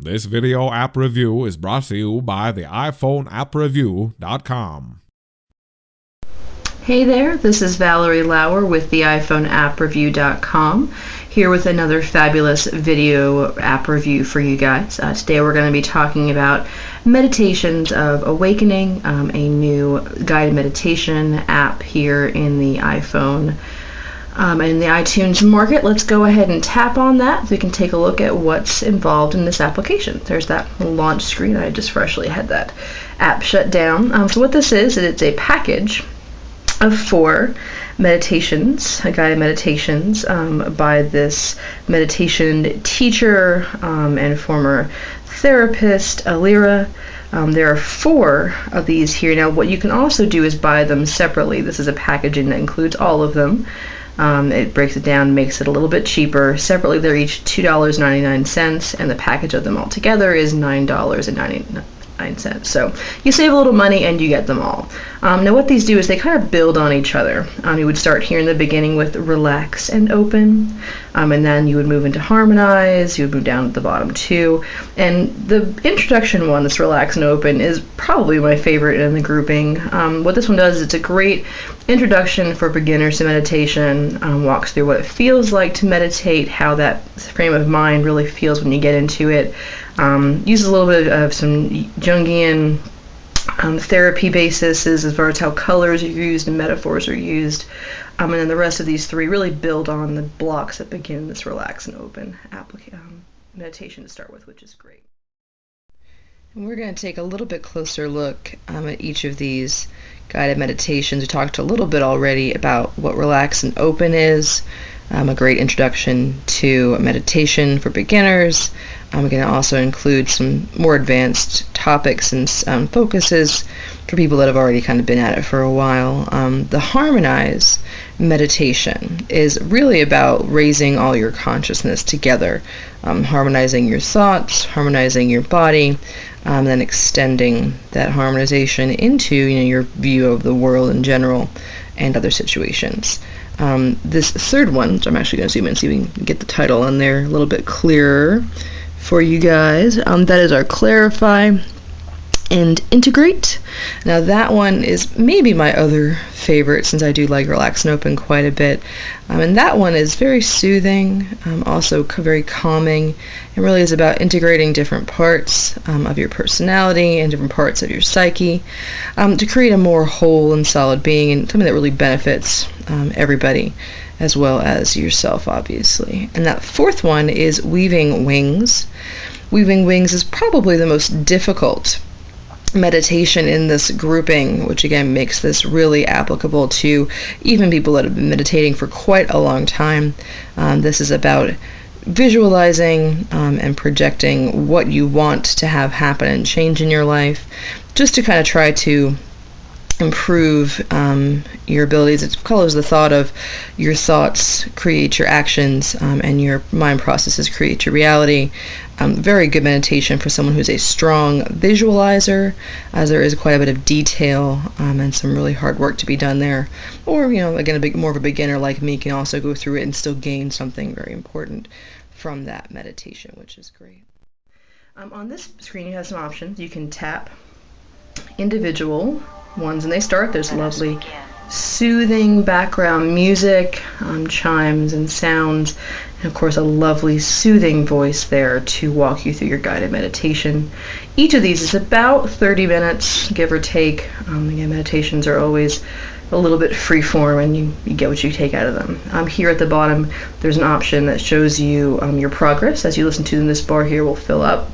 This video app review is brought to you by the iPhoneAppReview.com. Hey there, this is Valerie Lauer with the iPhoneAppReview.com, here with another fabulous video app review for you guys. Today we're going to be talking about Meditations of Awakening, a new guided meditation app here in the iPhone and in the iTunes market. Let's go ahead and tap on that so we can take a look at what's involved in this application. There's that launch screen. I just freshly had that app shut down. So what this is, it's a package of 4 meditations, guided meditations by this meditation teacher and former therapist, Ahnalira. There are 4 of these here. Now what you can also do is buy them separately. This is a packaging that includes all of them. It breaks it down, makes it a little bit cheaper. Separately, they're each $2.99, and the package of them all together is $9.99. So you save a little money and you get them all. Now what these do is they kind of build on each other. You would start here in the beginning with relax and open, and then you would move into harmonize, you would move down at the bottom too. And the introduction one, this relax and open, is probably my favorite in the grouping. What this one does is it's a great introduction for beginners to meditation, walks through what it feels like to meditate, how that frame of mind really feels when you get into it. Uses a little bit of some Jungian therapy basis as far as how colors are used and metaphors are used. And then the rest of these 3 really build on the blocks that begin this relax and open meditation to start with, which is great. And we're going to take a little bit closer look at each of these guided meditations. We talked a little bit already about what relax and open is, a great introduction to meditation for beginners. We're going to also include some more advanced topics and focuses for people that have already kind of been at it for a while. The Harmonized Meditation is really about raising all your consciousness together, harmonizing your thoughts, harmonizing your body, then extending that harmonization into your view of the world in general and other situations. This third one, which I'm actually going to zoom in so we can get the title on there a little bit clearer for you guys, that is our Clarify and Integrate. Now that one is maybe my other favorite, since I do like relax and open quite a bit, and that one is very soothing, also very calming, and really is about integrating different parts of your personality and different parts of your psyche to create a more whole and solid being, and something that really benefits everybody as well as yourself, obviously. And that 4th one is Weaving Wings. Weaving Wings is probably the most difficult meditation in this grouping, which again makes this really applicable to even people that have been meditating for quite a long time. This is about visualizing and projecting what you want to have happen and change in your life, just to kind of try to improve your abilities. It follows the thought of your thoughts create your actions, and your mind processes create your reality. Very good meditation for someone who's a strong visualizer, as there is quite a bit of detail and some really hard work to be done there. Or, again, more of a beginner like me can also go through it and still gain something very important from that meditation, which is great. On this screen you have some options. You can tap individual ones, and they start. There's lovely soothing background music, chimes and sounds, and of course a lovely soothing voice there to walk you through your guided meditation. Each of these is about 30 minutes, give or take. Again, meditations are always a little bit free form, and you get what you take out of them. Here at the bottom there's an option that shows you your progress. As you listen to them, this bar here will fill up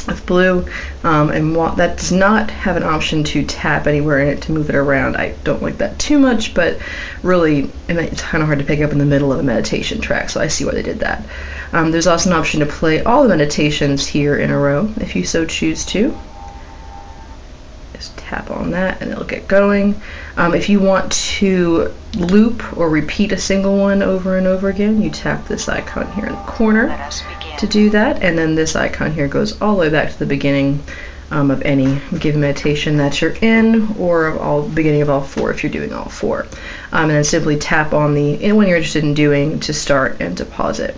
with blue, and that does not have an option to tap anywhere in it to move it around. I don't like that too much, but really it's kind of hard to pick up in the middle of a meditation track, so I see why they did that. There's also an option to play all the meditations here in a row if you so choose to. Just tap on that and it'll get going. If you want to loop or repeat a single one over and over again, you tap this icon here in the corner to do that, and then this icon here goes all the way back to the beginning of any given meditation that you're in, or of beginning of all 4 if you're doing all 4. And then simply tap on the when you're interested in doing to start and to pause it.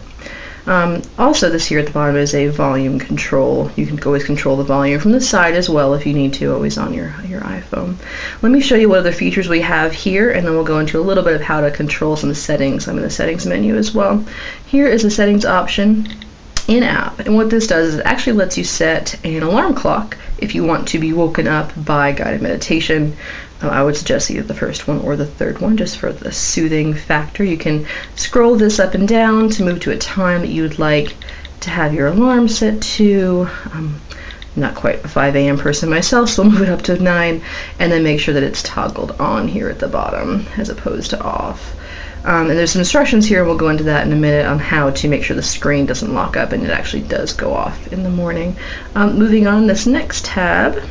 Also, this here at the bottom is a volume control. You can always control the volume from the side as well if you need to, always on your iPhone. Let me show you what other features we have here, and then we'll go into a little bit of how to control some settings. I'm in the settings menu as well. Here is the settings option in app, and what this does is it actually lets you set an alarm clock if you want to be woken up by guided meditation. I would suggest either the first one or the third one, just for the soothing factor. You can scroll this up and down to move to a time that you would like to have your alarm set to. I'm not quite a 5 a.m. person myself, so I'll move it up to 9, and then make sure that it's toggled on here at the bottom as opposed to off. And there's some instructions here, and we'll go into that in a minute on how to make sure the screen doesn't lock up and it actually does go off in the morning. Moving on, this next tab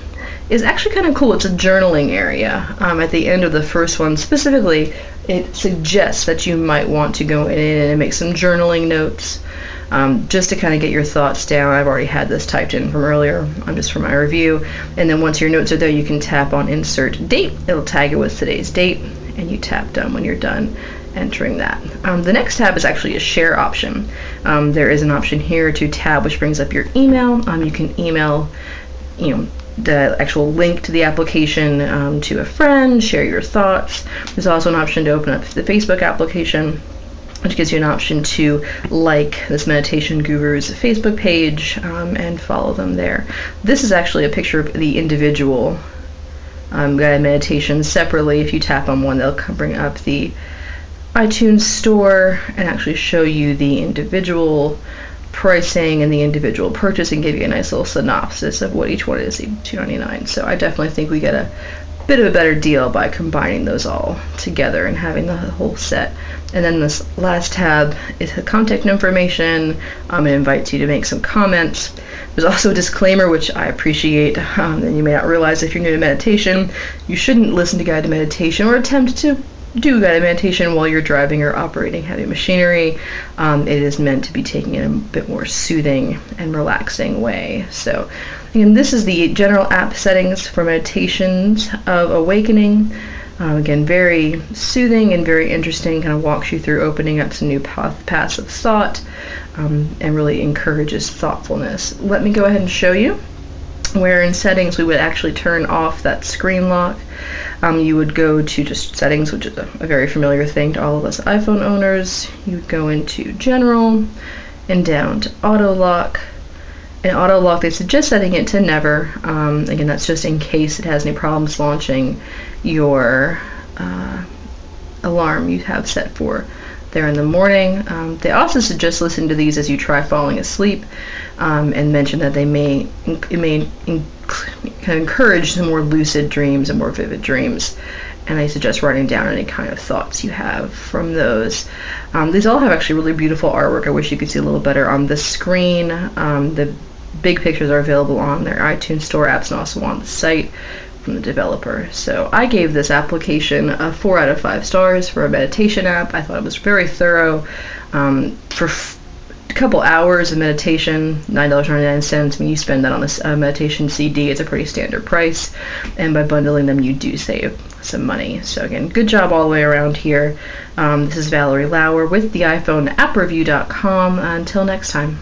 is actually kind of cool. It's a journaling area. At the end of the first one specifically, it suggests that you might want to go in and make some journaling notes, just to kind of get your thoughts down. I've already had this typed in from earlier, just for my review. And then once your notes are there, you can tap on Insert Date. It'll tag it with today's date, and you tap Done when you're done entering that. The next tab is actually a share option. There is an option here to tab which brings up your email. You can email, the actual link to the application to a friend, share your thoughts. There's also an option to open up the Facebook application, which gives you an option to like this meditation guru's Facebook page and follow them there. This is actually a picture of the individual guided meditation separately. If you tap on one, they'll bring up the iTunes store and actually show you the individual pricing and the individual purchase and give you a nice little synopsis of what each one is, $2.99. So I definitely think we get a bit of a better deal by combining those all together and having the whole set. And then this last tab is the contact information. It invites you to make some comments. There's also a disclaimer, which I appreciate, and you may not realize if you're new to meditation, you shouldn't listen to guided meditation or attempt to do guided meditation while you're driving or operating heavy machinery. It is meant to be taken in a bit more soothing and relaxing way. So again, this is the general app settings for meditations of awakening. Again, very soothing and very interesting, kind of walks you through opening up some new paths of thought, and really encourages thoughtfulness. Let me go ahead and show you where in settings we would actually turn off that screen lock. You would go to just settings, which is a very familiar thing to all of us iPhone owners. You would go into general and down to auto lock. And auto lock, they suggest setting it to never. Again, that's just in case it has any problems launching your alarm you have set for there in the morning. They also suggest listening to these as you try falling asleep, and mention that it may kind of encourage some more lucid dreams and more vivid dreams. And I suggest writing down any kind of thoughts you have from those. These all have actually really beautiful artwork. I wish you could see a little better on the screen. The big pictures are available on their iTunes store apps and also on the site from the developer. So I gave this application a 4 out of 5 stars for a meditation app. I thought it was very thorough. For a couple hours of meditation, $9.99. I mean, you spend that on a meditation CD. It's a pretty standard price, and by bundling them, you do save some money. So again, good job all the way around here. This is Valerie Lauer with the iPhone appreview.com. Until next time.